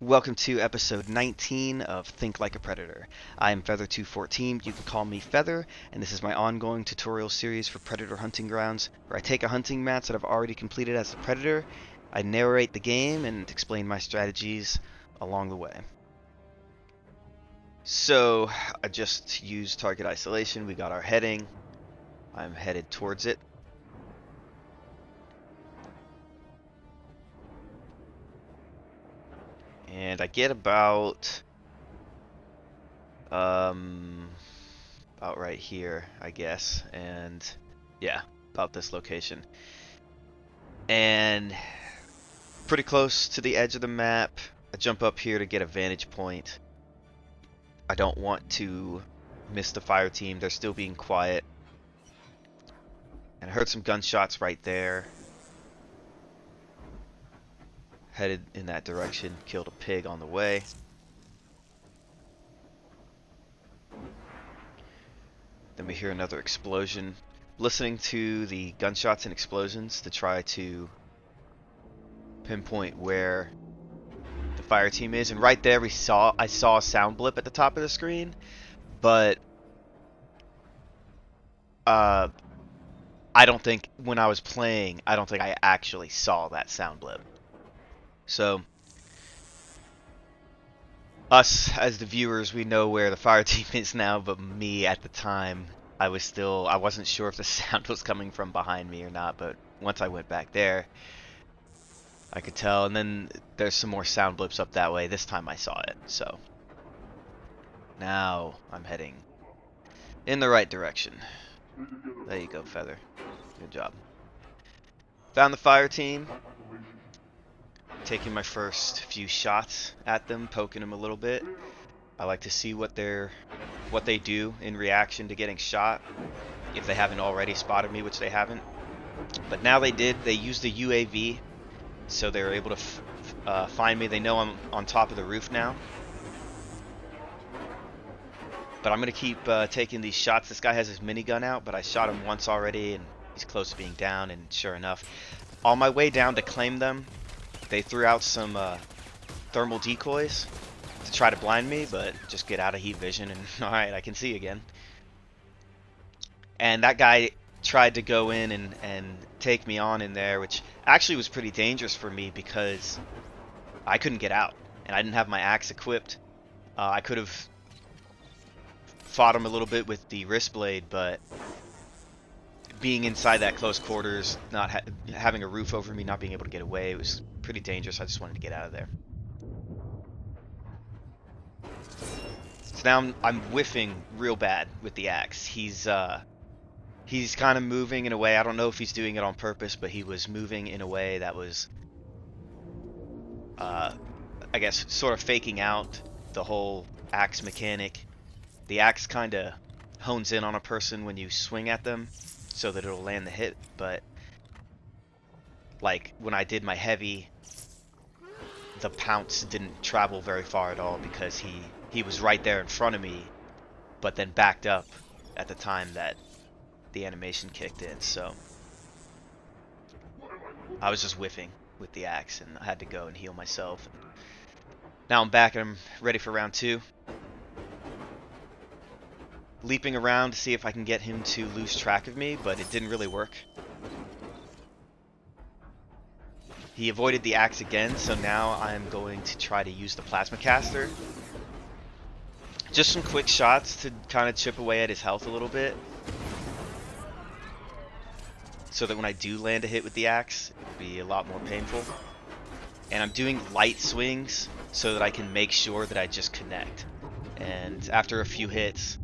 Welcome to episode 19 of Think Like a Predator. I am Feather214, you can call me Feather, and this is my ongoing tutorial series for Predator Hunting Grounds, where I take a hunting match that I've already completed as a Predator, I narrate the game, and explain my strategies along the way. So, I just used target isolation, we got our heading, I'm headed towards it. And I get about right here, I guess, and yeah, about this location. And pretty close to the edge of the map. I jump up here to get a vantage point. I don't want to miss the fire team. They're still being quiet. And I heard some gunshots right there. Headed in that direction, killed a pig on the way. Then we hear another explosion. Listening to the gunshots and explosions to try to pinpoint where the fire team is. And right there I saw a sound blip at the top of the screen, but I don't think when I was playing, I don't think I actually saw that sound blip. So us as the viewers, we know where the fire team is now, but me at the time, I wasn't sure if the sound was coming from behind me or not, but once I went back there, I could tell. And then there's some more sound blips up that way. This time I saw it, so now I'm heading in the right direction. There you go, Feather. Good job. Found the fire team. Taking my first few shots at them, poking them a little bit. I like to see what they do in reaction to getting shot, if they haven't already spotted me, which they haven't. But now they did. They used the UAV, so they were able to find me. They know I'm on top of the roof now. But I'm going to keep taking these shots. This guy has his minigun out, but I shot him once already, and he's close to being down, and sure enough. On my way down to claim them, they threw out some thermal decoys to try to blind me, but just get out of heat vision, and alright, I can see again. And that guy tried to go in and take me on in there, which actually was pretty dangerous for me because I couldn't get out, and I didn't have my axe equipped. I could have fought him a little bit with the wrist blade, but being inside that close quarters, not having a roof over me, not being able to get away, it was pretty dangerous. I just wanted to get out of there. So now I'm whiffing real bad with the axe. He's kind of moving in a way, I don't know if he's doing it on purpose, but he was moving in a way that was I guess sort of faking out the whole axe mechanic. The axe kind of hones in on a person when you swing at them so that it'll land the hit, but like when I did my heavy, the pounce didn't travel very far at all because he was right there in front of me, but then backed up at the time that the animation kicked in. So I was just whiffing with the axe, and I had to go and heal myself. Now I'm back and I'm ready for round two. Leaping around to see if I can get him to lose track of me, but it didn't really work. He avoided the axe again, so now I'm going to try to use the plasma caster. Just some quick shots to kind of chip away at his health a little bit, so that when I do land a hit with the axe, it'll be a lot more painful. And I'm doing light swings so that I can make sure that I just connect. And after a few hits,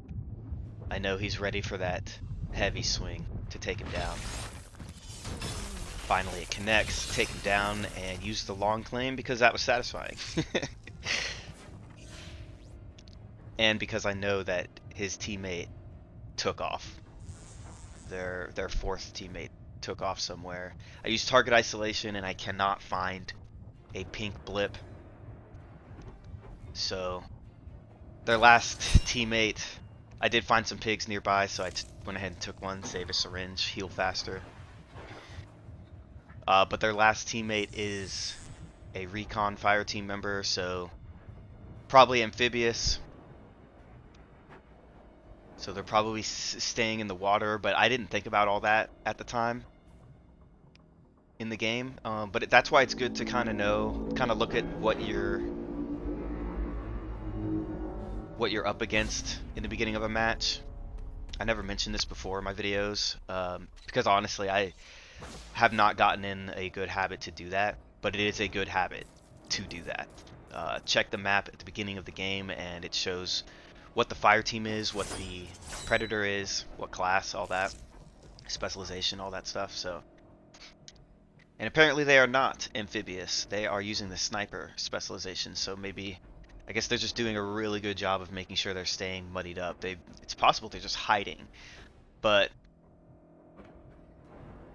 I know he's ready for that heavy swing to take him down. Finally it connects, take him down, and use the long claim because that was satisfying. And because I know that his teammate took off. Their fourth teammate took off somewhere. I used target isolation and I cannot find a pink blip. So their last teammate, I did find some pigs nearby, so I went ahead and took one, save a syringe, heal faster. But their last teammate is a recon fire team member, so probably amphibious. So they're probably staying in the water, but I didn't think about all that at the time in the game. But that's why it's good to kind of look at what you're up against in the beginning of a match. I never mentioned this before in my videos, because honestly, I have not gotten in a good habit to do that, but it is a good habit to do that. Check the map at the beginning of the game, and it shows what the fire team is, what the predator is, what class, all that, specialization, all that stuff. So, and apparently they are not amphibious. They are using the sniper specialization. So maybe, I guess they're just doing a really good job of making sure they're staying muddied up. It's possible they're just hiding, but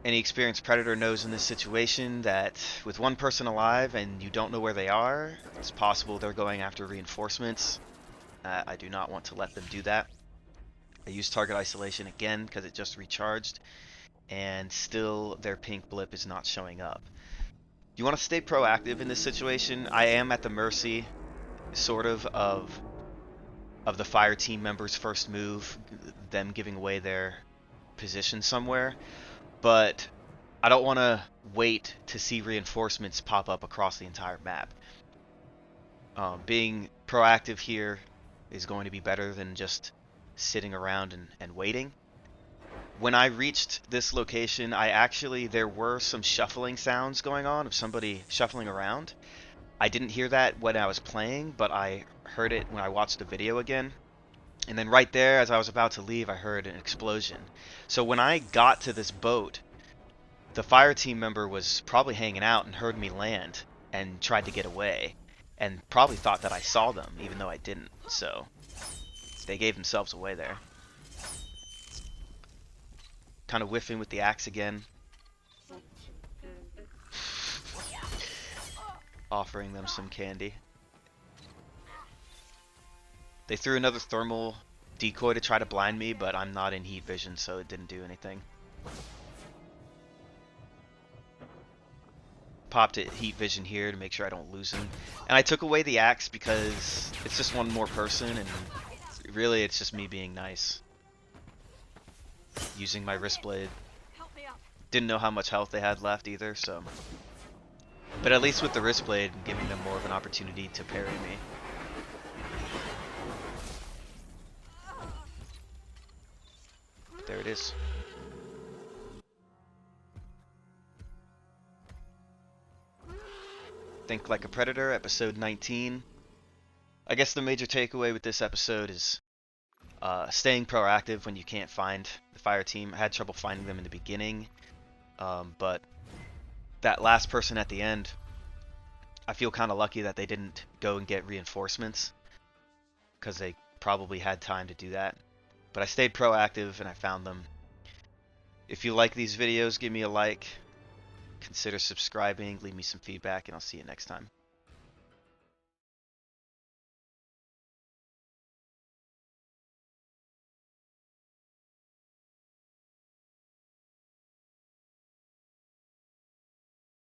any experienced predator knows in this situation that with one person alive and you don't know where they are, it's possible they're going after reinforcements. I do not want to let them do that. I used target isolation again because it just recharged, and still their pink blip is not showing up. You want to stay proactive in this situation. I am at the mercy, sort of the fire team member's first move, them giving away their position somewhere. But I don't want to wait to see reinforcements pop up across the entire map. Being proactive here is going to be better than just sitting around and waiting. When I reached this location, there were some shuffling sounds going on of somebody shuffling around. I didn't hear that when I was playing, but I heard it when I watched the video again. And then right there, as I was about to leave, I heard an explosion. So when I got to this boat, the fire team member was probably hanging out and heard me land and tried to get away, and probably thought that I saw them, even though I didn't. So they gave themselves away there. Kind of whiffing with the axe again. Offering them some candy. They threw another thermal decoy to try to blind me, but I'm not in heat vision, so it didn't do anything. Popped it heat vision here to make sure I don't lose him. And I took away the axe because it's just one more person, and really it's just me being nice. Using my wrist blade. Didn't know how much health they had left either, so. But at least with the wrist blade, giving them more of an opportunity to parry me. There it is. Think Like a Predator, episode 19. I guess the major takeaway with this episode is staying proactive when you can't find the fire team. I had trouble finding them in the beginning, but that last person at the end, I feel kind of lucky that they didn't go and get reinforcements, because they probably had time to do that. But I stayed proactive and I found them. If you like these videos, give me a like. Consider subscribing, leave me some feedback, and I'll see you next time.